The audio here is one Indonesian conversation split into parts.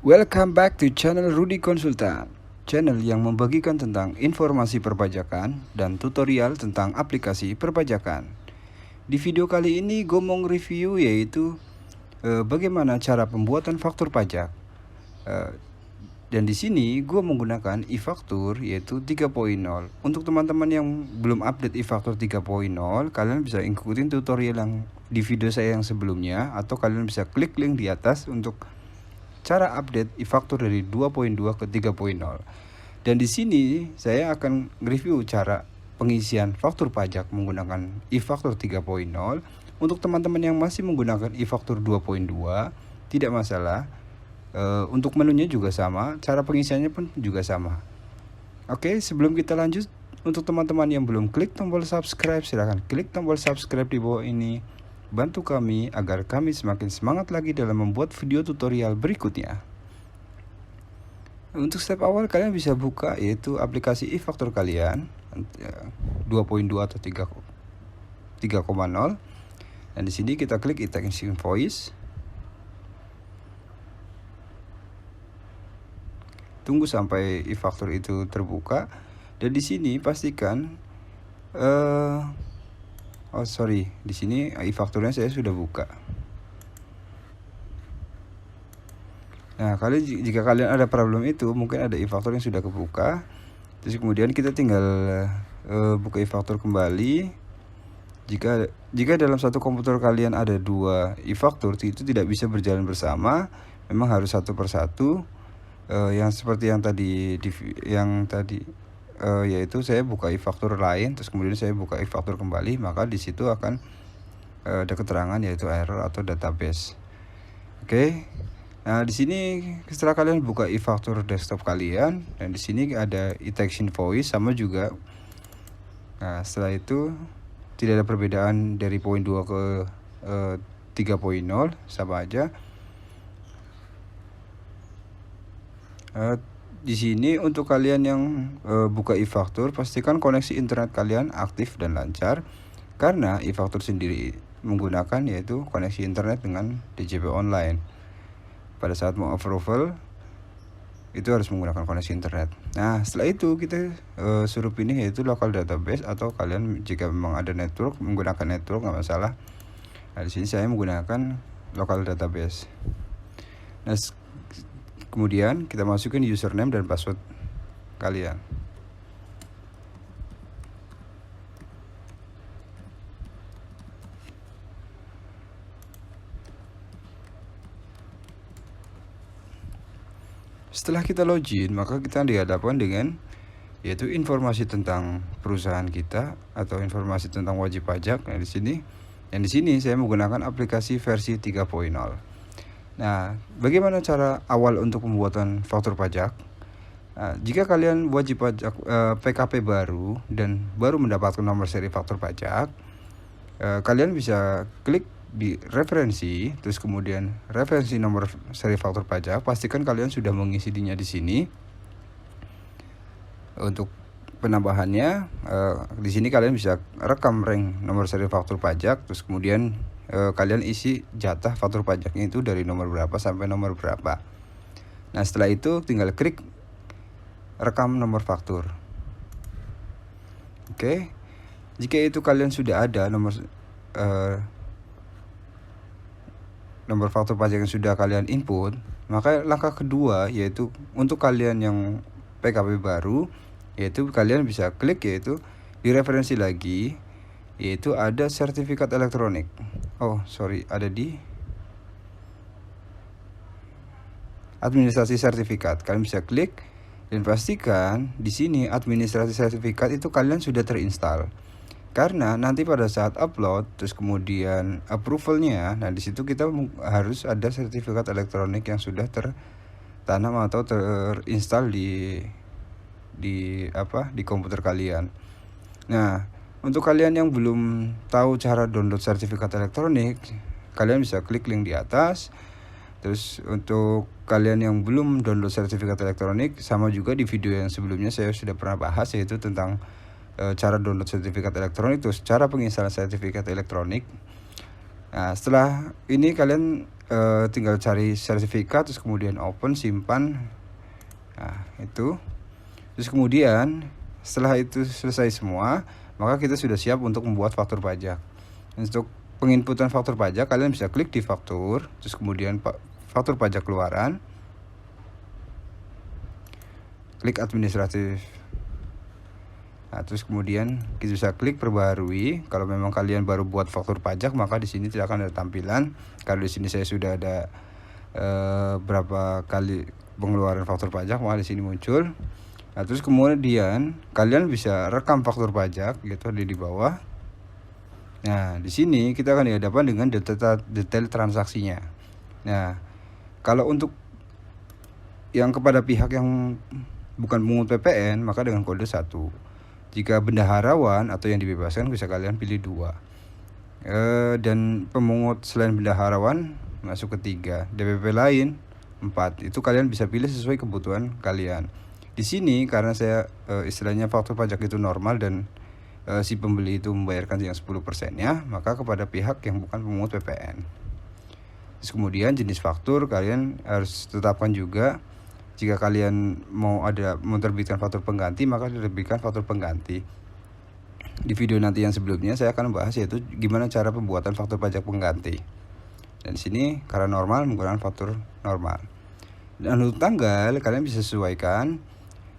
Welcome back to channel Rudy Konsultan, channel yang membagikan tentang informasi perpajakan dan tutorial tentang aplikasi perpajakan. Di video kali ini gue mau review yaitu bagaimana cara pembuatan faktur pajak. Dan di sini gue menggunakan e-faktur yaitu 3.0. Untuk teman-teman yang belum update e-faktur 3.0, kalian bisa ikutin tutorial yang di video saya yang sebelumnya, atau kalian bisa klik link di atas untuk cara update e-faktur dari 2.2 ke 3.0. Dan di sini saya akan review cara pengisian faktur pajak menggunakan e-faktur 3.0. Untuk teman-teman yang masih menggunakan e-faktur 2.2, tidak masalah. Untuk menunya juga sama, cara pengisiannya pun juga sama. Oke, sebelum kita lanjut, untuk teman-teman yang belum klik tombol subscribe, silahkan klik tombol subscribe di bawah ini. Bantu kami agar kami semakin semangat lagi dalam membuat video tutorial berikutnya. Untuk step awal, kalian bisa buka yaitu aplikasi e-faktur kalian 2.2 atau 3.0. Dan di sini kita klik e-tax invoice. Tunggu sampai e-faktur itu terbuka, dan di sini pastikan di sini e-fakturnya saya sudah buka. Nah, jika kalian ada problem itu, mungkin ada e-faktur yang sudah kebuka, terus kemudian kita tinggal buka e-faktur kembali. Jika dalam satu komputer kalian ada dua e-faktur, itu tidak bisa berjalan bersama, memang harus satu persatu. Yang seperti yang tadi yaitu saya buka e-faktur lain, terus kemudian saya buka e-faktur kembali, maka di situ akan ada keterangan yaitu error atau database. Oke. Nah, di sini setelah kalian buka e-faktur desktop kalian, dan di sini ada e-tax invoice sama juga. Nah, setelah itu tidak ada perbedaan dari poin 2 ke 3.0, sama aja. Di sini untuk kalian yang buka e-faktur, pastikan koneksi internet kalian aktif dan lancar, karena e-faktur sendiri menggunakan yaitu koneksi internet dengan DJP online. Pada saat mau approval itu harus menggunakan koneksi internet. Nah, setelah itu kita suruh pilih yaitu local database, atau kalian jika memang ada network menggunakan network nggak masalah. Nah, di sini saya menggunakan local database. Nah, kemudian kita masukin username dan password kalian. Setelah kita login, maka kita dihadapkan dengan yaitu informasi tentang perusahaan kita atau informasi tentang wajib pajak. Nah, di sini saya menggunakan aplikasi versi 3.0. Nah, bagaimana cara awal untuk pembuatan faktur pajak? Nah, jika kalian wajib pajak PKP baru dan baru mendapatkan nomor seri faktur pajak, kalian bisa klik di referensi, terus kemudian referensi nomor seri faktur pajak. Pastikan kalian sudah mengisinya di sini. Untuk penambahannya, di sini kalian bisa rekam rank nomor seri faktur pajak, terus kemudian kalian isi jatah faktur pajaknya itu dari nomor berapa sampai nomor berapa. Nah, setelah itu tinggal klik rekam nomor faktur. Oke. Jika itu kalian sudah ada nomor faktur pajak yang sudah kalian input, maka langkah kedua yaitu untuk kalian yang PKP baru, yaitu kalian bisa klik yaitu di referensi lagi, yaitu ada sertifikat elektronik. Ada di administrasi sertifikat. Kalian bisa klik dan pastikan di sini administrasi sertifikat itu kalian sudah terinstall. Karena nanti pada saat upload terus kemudian approvalnya, nah di situ kita harus ada sertifikat elektronik yang sudah tertanam atau terinstall di komputer kalian. Nah, untuk kalian yang belum tahu cara download sertifikat elektronik, kalian bisa klik link di atas. Terus untuk kalian yang belum download sertifikat elektronik, sama juga di video yang sebelumnya saya sudah pernah bahas yaitu tentang cara download sertifikat elektronik, terus cara penginstalan sertifikat elektronik. Nah, setelah ini kalian tinggal cari sertifikat, terus kemudian open, simpan. Nah, itu. Terus kemudian setelah itu selesai semua, maka kita sudah siap untuk membuat faktur pajak. Untuk penginputan faktur pajak, kalian bisa klik di faktur, terus kemudian faktur pajak keluaran, klik administratif. Nah, terus kemudian kita bisa klik perbarui. Kalau memang kalian baru buat faktur pajak, maka di sini tidak akan ada tampilan. Kalau di sini saya sudah ada berapa kali pengeluaran faktur pajak, maka di sini muncul. Nah, terus kemudian kalian bisa rekam faktur pajak, gitu di bawah. Nah, di sini kita akan dihadapkan dengan detail transaksinya. Nah, kalau untuk yang kepada pihak yang bukan pungut PPN, maka dengan kode 1. Jika bendaharawan atau yang dibebaskan, bisa kalian pilih 2. Dan pemungut selain bendaharawan masuk ke 3. DPP lain 4. Itu kalian bisa pilih sesuai kebutuhan kalian. Di sini karena saya istilahnya faktur pajak itu normal dan si pembeli itu membayarkan yang 10%-nya, maka kepada pihak yang bukan pemungut PPN. Terus kemudian jenis faktur kalian harus tetapkan juga. Jika kalian mau terbitkan faktur pengganti, maka diterbitkan faktur pengganti. Di video nanti yang sebelumnya saya akan membahas yaitu gimana cara pembuatan faktur pajak pengganti. Dan di sini karena normal menggunakan faktur normal. Dan untuk tanggal kalian bisa sesuaikan.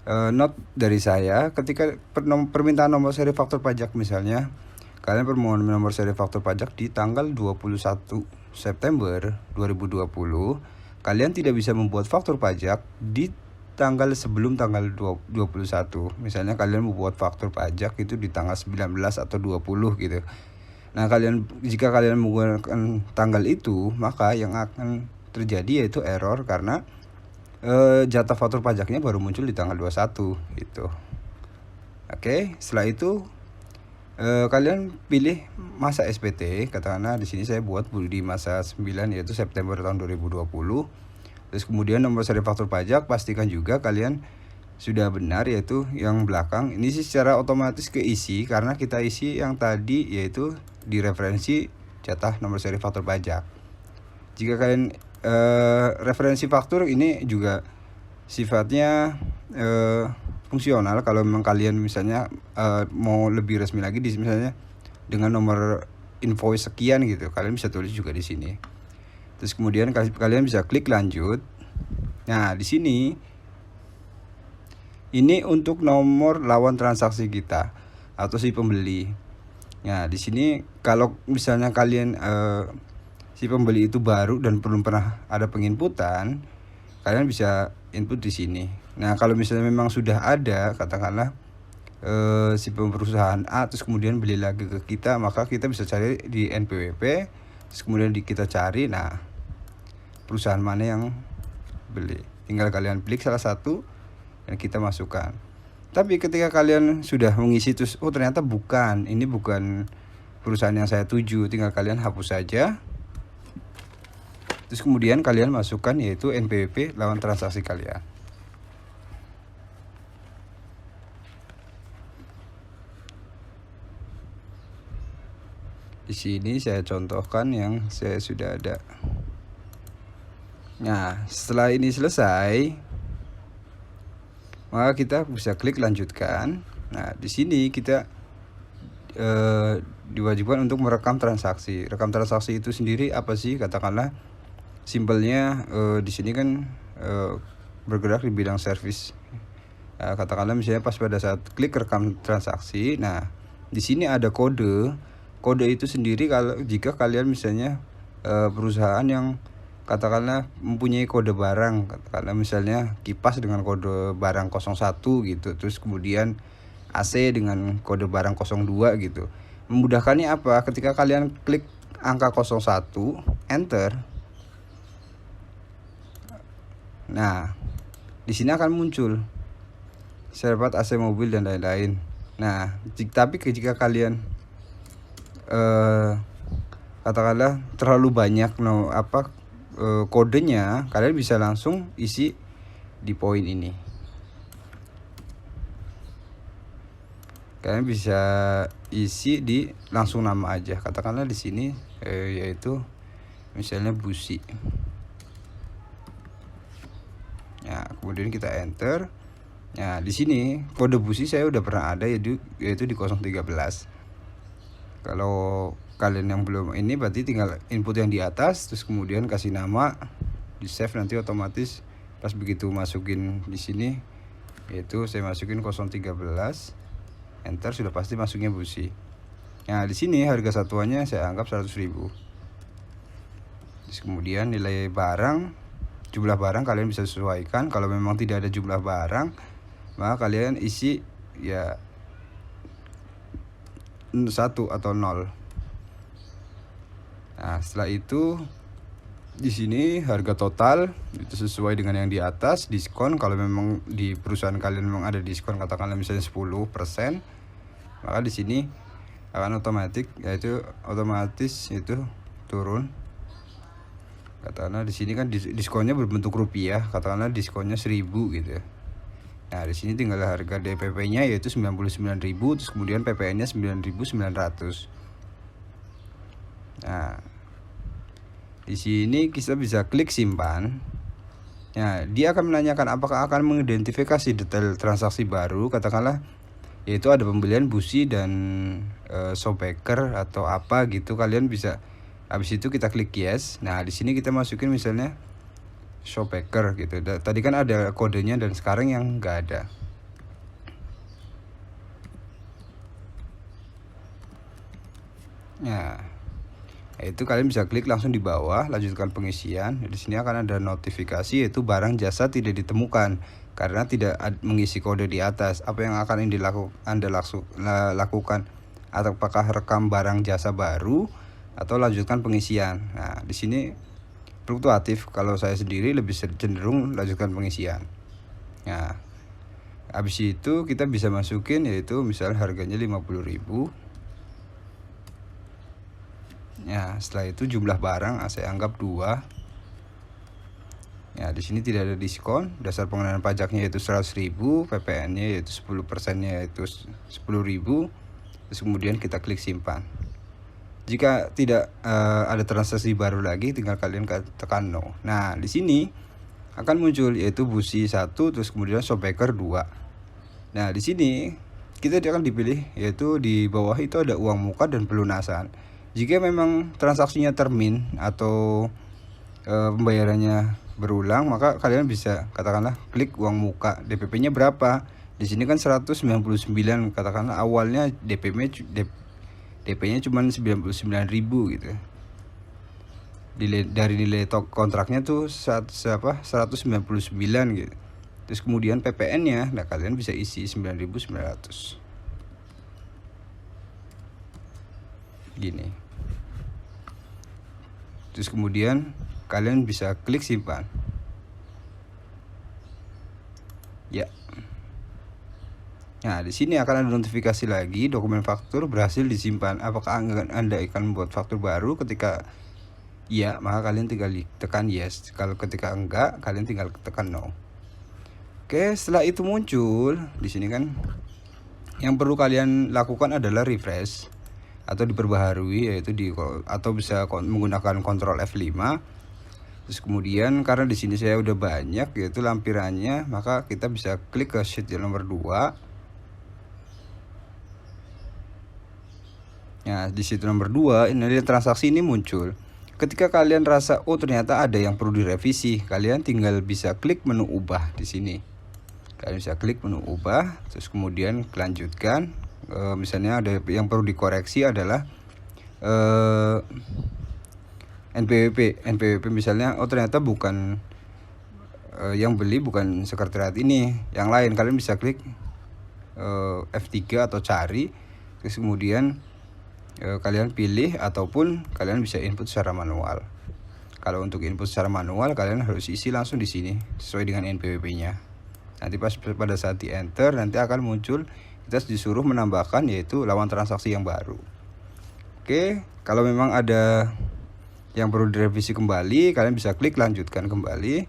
Note dari saya, ketika permintaan nomor seri faktur pajak misalnya, kalian permohonan nomor seri faktur pajak di tanggal 21 September 2020, kalian tidak bisa membuat faktur pajak di tanggal sebelum tanggal 21. Misalnya kalian membuat faktur pajak itu di tanggal 19 atau 20 gitu. Nah, jika kalian menggunakan tanggal itu, maka yang akan terjadi yaitu error karena jatah faktur pajaknya baru muncul di tanggal 21 gitu. Oke, setelah itu kalian pilih masa SPT. Katakanlah di sini saya buat di masa 9 yaitu September tahun 2020. Terus kemudian nomor seri faktur pajak pastikan juga kalian sudah benar, yaitu yang belakang. Ini sih secara otomatis keisi karena kita isi yang tadi yaitu di referensi jatah nomor seri faktur pajak. Jika kalian referensi faktur ini juga sifatnya fungsional. Kalau memang kalian misalnya mau lebih resmi lagi, misalnya dengan nomor invoice sekian gitu, kalian bisa tulis juga di sini. Terus kemudian kalian bisa klik lanjut. Nah, di sini ini untuk nomor lawan transaksi kita atau si pembeli. Nah, di sini kalau misalnya kalian si pembeli itu baru dan belum pernah ada penginputan, kalian bisa input di sini. Nah, kalau misalnya memang sudah ada, katakanlah si perusahaan A terus kemudian beli lagi ke kita, maka kita bisa cari di NPWP, terus kemudian kita cari, nah perusahaan mana yang beli, tinggal kalian klik salah satu dan kita masukkan. Tapi ketika kalian sudah mengisi terus, oh ternyata ini bukan perusahaan yang saya tuju, tinggal kalian hapus saja. Terus kemudian kalian masukkan yaitu NPWP lawan transaksi kalian. Di sini saya contohkan yang saya sudah ada. Nah, setelah ini selesai, maka kita bisa klik lanjutkan. Nah, di sini kita diwajibkan untuk merekam transaksi. Rekam transaksi itu sendiri apa sih? Katakanlah simpelnya di sini kan bergerak di bidang service. Katakanlah misalnya pas pada saat klik rekam transaksi, nah di sini ada kode. Kode itu sendiri kalau jika kalian misalnya perusahaan yang katakanlah mempunyai kode barang, katakanlah misalnya kipas dengan kode barang 01 gitu, terus kemudian AC dengan kode barang 02 gitu. Memudahkannya apa? Ketika kalian klik angka 01, enter. Nah, di sini akan muncul servat AC mobil dan lain-lain. Nah, tapi jika kalian katakanlah terlalu banyak kodenya, kalian bisa langsung isi di poin ini. kalian bisa isi di langsung nama aja, katakanlah di sini yaitu misalnya busi. Nah, kemudian kita enter. Nah, di sini kode busi saya udah pernah ada, yaitu di 013. Kalau kalian yang belum ini, berarti tinggal input yang di atas, terus kemudian kasih nama, di save, nanti otomatis pas begitu masukin di sini, yaitu saya masukin 013, enter, sudah pasti masuknya busi. Nah, di sini harga satuannya saya anggap 100.000. Terus kemudian nilai barang, jumlah barang kalian bisa sesuaikan. Kalau memang tidak ada jumlah barang, maka kalian isi ya 1 atau 0. Nah, setelah itu di sini harga total itu sesuai dengan yang di atas, diskon kalau memang di perusahaan kalian memang ada diskon, katakanlah misalnya 10%, maka di sini akan otomatis itu turun. Katakanlah di sini kan diskonnya berbentuk rupiah, katakanlah diskonnya 1.000 gitu. Nah, di sini tinggal harga DPP-nya yaitu 99.000, terus kemudian PPN-nya 9.900. Nah, di sini kita bisa klik simpan. Nah, dia akan menanyakan apakah akan mengidentifikasi detail transaksi baru, katakanlah yaitu ada pembelian busi dan shopbacker atau apa gitu. Kalian bisa, habis itu kita klik yes. Nah, di sini kita masukin misalnya shopbacker gitu. Tadi kan ada kodenya dan sekarang yang nggak ada. Nah, itu kalian bisa klik langsung di bawah, lanjutkan pengisian. Di sini akan ada notifikasi yaitu barang jasa tidak ditemukan karena tidak mengisi kode di atas. Apa yang akan Anda lakukan? Apakah rekam barang jasa baru atau lanjutkan pengisian? Nah, di sini fluktuatif. Kalau saya sendiri lebih cenderung lanjutkan pengisian. Nah, habis itu kita bisa masukin yaitu misal harganya 50.000. Ya, setelah itu jumlah barang saya anggap 2. Ya, di sini tidak ada diskon. Dasar pengenaan pajaknya yaitu 100.000, PPN-nya yaitu 10%-nya yaitu 10.000. Terus kemudian kita klik simpan. Jika tidak ada transaksi baru lagi, tinggal kalian tekan no. Nah, di sini akan muncul yaitu busi 1, terus kemudian shopbacker 2. Nah, di sini kita akan dipilih yaitu di bawah itu ada uang muka dan pelunasan. Jika memang transaksinya termin atau pembayarannya berulang, maka kalian bisa katakanlah klik uang muka, DPP-nya berapa. Di sini kan 199, katakanlah awalnya DP-nya cuma 99.000 gitu. Dari nilai kontraknya tuh 199 gitu. Terus kemudian PPN-nya, nah kalian bisa isi 9.900. Gini. Terus kemudian kalian bisa klik simpan. Ya. Nah, di sini akan ada notifikasi lagi, dokumen faktur berhasil disimpan. Apakah Anda akan membuat faktur baru? Ketika iya, maka kalian tinggal tekan yes. Kalau ketika enggak, kalian tinggal tekan no. Oke, setelah itu muncul di sini kan yang perlu kalian lakukan adalah refresh atau diperbaharui, yaitu atau bisa menggunakan Ctrl F5. Terus kemudian karena di sini saya udah banyak yaitu lampirannya, maka kita bisa klik ke sheet yang nomor 2. Nah, di sheet nomor 2 ini transaksi ini muncul. Ketika kalian rasa oh ternyata ada yang perlu direvisi, kalian tinggal bisa klik menu ubah di sini. Kalian bisa klik menu ubah, terus kemudian lanjutkan. Misalnya ada yang perlu dikoreksi adalah NPWP misalnya, oh ternyata bukan yang beli bukan sekretariat ini, yang lain. Kalian bisa klik F3 atau cari, terus kemudian kalian pilih ataupun kalian bisa input secara manual. Kalau untuk input secara manual kalian harus isi langsung di sini sesuai dengan NPWP-nya. Nanti pada saat di enter nanti akan muncul, kita disuruh menambahkan yaitu lawan transaksi yang baru. Oke, kalau memang ada yang perlu direvisi kembali, kalian bisa klik lanjutkan kembali.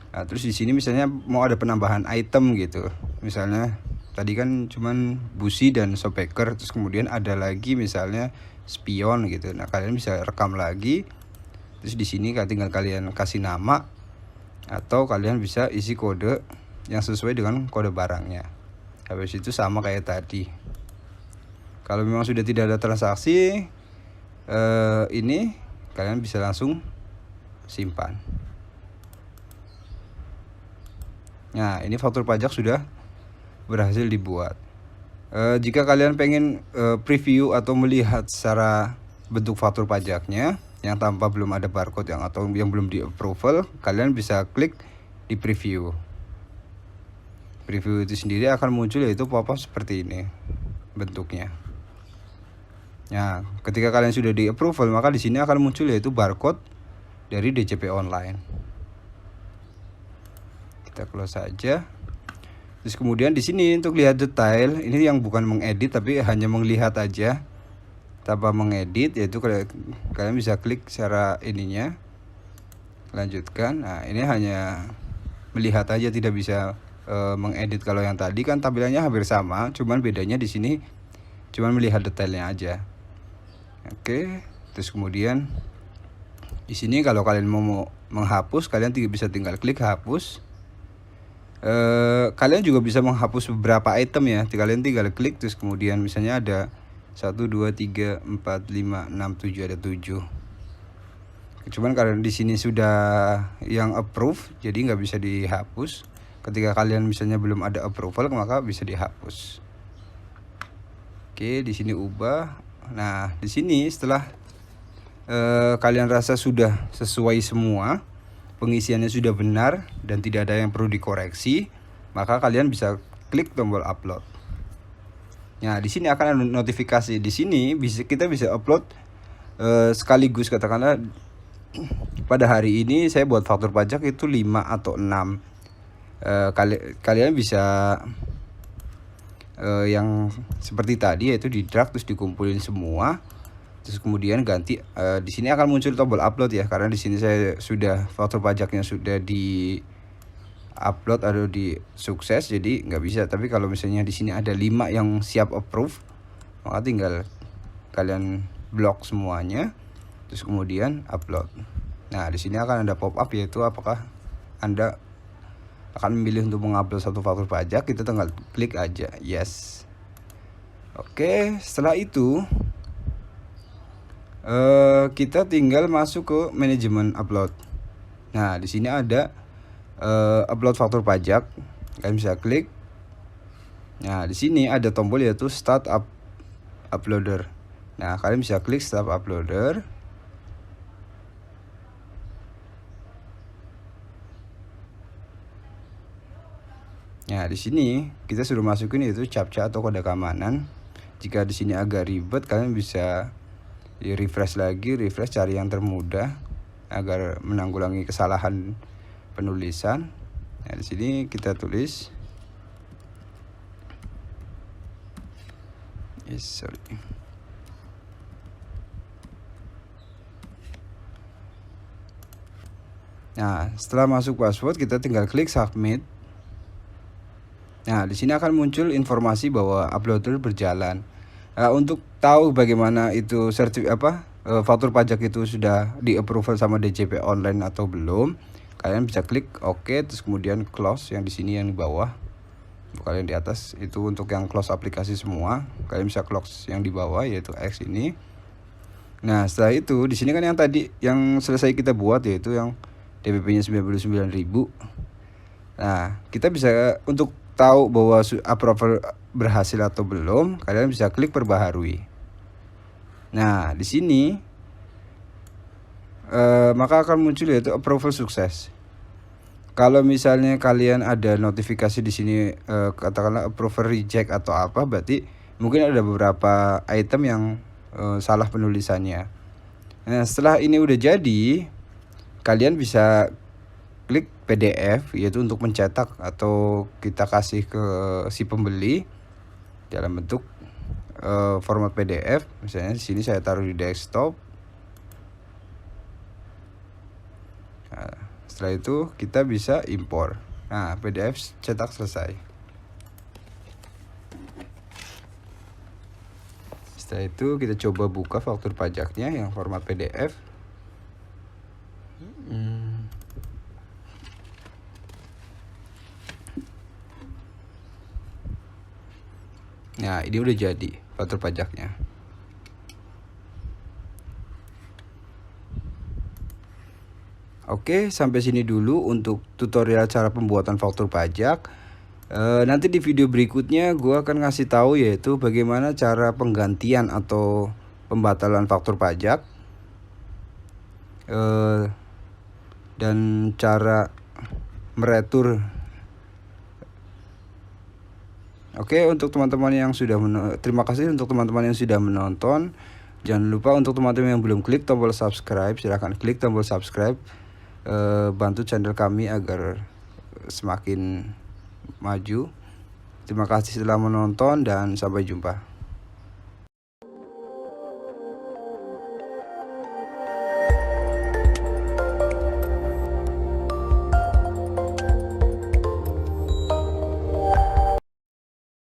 Nah, terus di sini misalnya mau ada penambahan item gitu, misalnya Tadi kan cuman busi dan shopbacker, terus kemudian ada lagi misalnya spion gitu. Nah, kalian bisa rekam lagi. Terus di sini tinggal kalian kasih nama atau kalian bisa isi kode yang sesuai dengan kode barangnya. Habis itu sama kayak tadi. Kalau memang sudah tidak ada transaksi ini, kalian bisa langsung simpan. Nah, ini faktur pajak sudah berhasil dibuat. Jika kalian pengen preview atau melihat secara bentuk faktur pajaknya yang tanpa belum ada barcode atau yang belum di approval, kalian bisa klik di preview. Preview itu sendiri akan muncul yaitu pop-up seperti ini bentuknya. Nah, ketika kalian sudah di approval, maka di sini akan muncul yaitu barcode dari DCP online. Kita close saja. Terus kemudian di sini untuk lihat detail, ini yang bukan mengedit tapi hanya melihat aja tanpa mengedit, yaitu kalian bisa klik secara ininya, lanjutkan. Nah, ini hanya melihat aja, tidak bisa mengedit. Kalau yang tadi kan tampilannya hampir sama, cuman bedanya di sini cuman melihat detailnya aja. Oke, terus kemudian di sini kalau kalian mau menghapus, kalian bisa tinggal klik hapus. Kalian juga bisa menghapus beberapa item ya. Kalian tinggal klik terus kemudian misalnya ada 1 2 3 4 5 6 7, ada 7. Cuman karena di sini sudah yang approve, jadi nggak bisa dihapus. Ketika kalian misalnya belum ada approval, maka bisa dihapus. Oke, di sini ubah. Nah, di sini setelah kalian rasa sudah sesuai semua, pengisiannya sudah benar dan tidak ada yang perlu dikoreksi, maka kalian bisa klik tombol upload. Nah, di sini akan ada notifikasi. Di sini kita bisa upload sekaligus, katakanlah pada hari ini saya buat faktur pajak itu 5 atau 6. Kalian bisa yang seperti tadi, yaitu di drag terus dikumpulin semua. Terus kemudian ganti di sini akan muncul tombol upload ya, karena di sini saya sudah faktur pajaknya sudah di upload atau di sukses, jadi nggak bisa. Tapi kalau misalnya di sini ada 5 yang siap approve, maka tinggal kalian blok semuanya terus kemudian upload. Nah, di sini akan ada pop up, yaitu apakah Anda akan memilih untuk mengupload satu faktur pajak. Kita tinggal klik aja yes. Oke, setelah itu kita tinggal masuk ke manajemen upload. Nah, di sini ada upload faktur pajak. Kalian bisa klik. Nah, di sini ada tombol yaitu start uploader. Nah, kalian bisa klik start uploader. Nah, di sini kita suruh masukin itu captcha atau kode keamanan. Jika di sini agak ribet, kalian bisa refresh lagi, cari yang termudah agar menanggulangi kesalahan penulisan. Nah, di sini kita tulis Nah, setelah masuk password, kita tinggal klik submit. Nah, di sini akan muncul informasi bahwa uploader berjalan. Untuk tahu bagaimana itu faktur pajak itu sudah di approval sama DCP online atau belum, kalian bisa klik OK, terus kemudian close yang di sini yang di bawah. Kalian di atas itu untuk yang close aplikasi semua, kalian bisa close yang di bawah yaitu X ini. Nah, setelah itu di sini kan yang tadi yang selesai kita buat yaitu yang DPP-nya 99.000. Nah, kita bisa untuk tahu bahwa approval berhasil atau belum, kalian bisa klik perbaharui. Nah, di sini maka akan muncul yaitu approval sukses. Kalau misalnya kalian ada notifikasi di sini katakanlah approval reject atau apa, berarti mungkin ada beberapa item yang salah penulisannya. Nah, setelah ini udah jadi, kalian bisa klik PDF, yaitu untuk mencetak atau kita kasih ke si pembeli dalam bentuk format PDF. Misalnya di sini saya taruh di desktop. Nah, setelah itu kita bisa impor. Nah, PDF cetak selesai. Setelah itu kita coba buka faktur pajaknya yang format PDF. Nah, ini udah jadi faktur pajaknya. Oke, sampai sini dulu untuk tutorial cara pembuatan faktur pajak. Nanti di video berikutnya gue akan ngasih tahu yaitu bagaimana cara penggantian atau pembatalan faktur pajak, dan cara meretur. Oke, untuk teman-teman yang sudah terima kasih untuk teman-teman yang sudah menonton. Jangan lupa untuk teman-teman yang belum klik tombol subscribe, silahkan klik tombol subscribe. Bantu channel kami agar semakin maju. Terima kasih telah menonton dan sampai jumpa.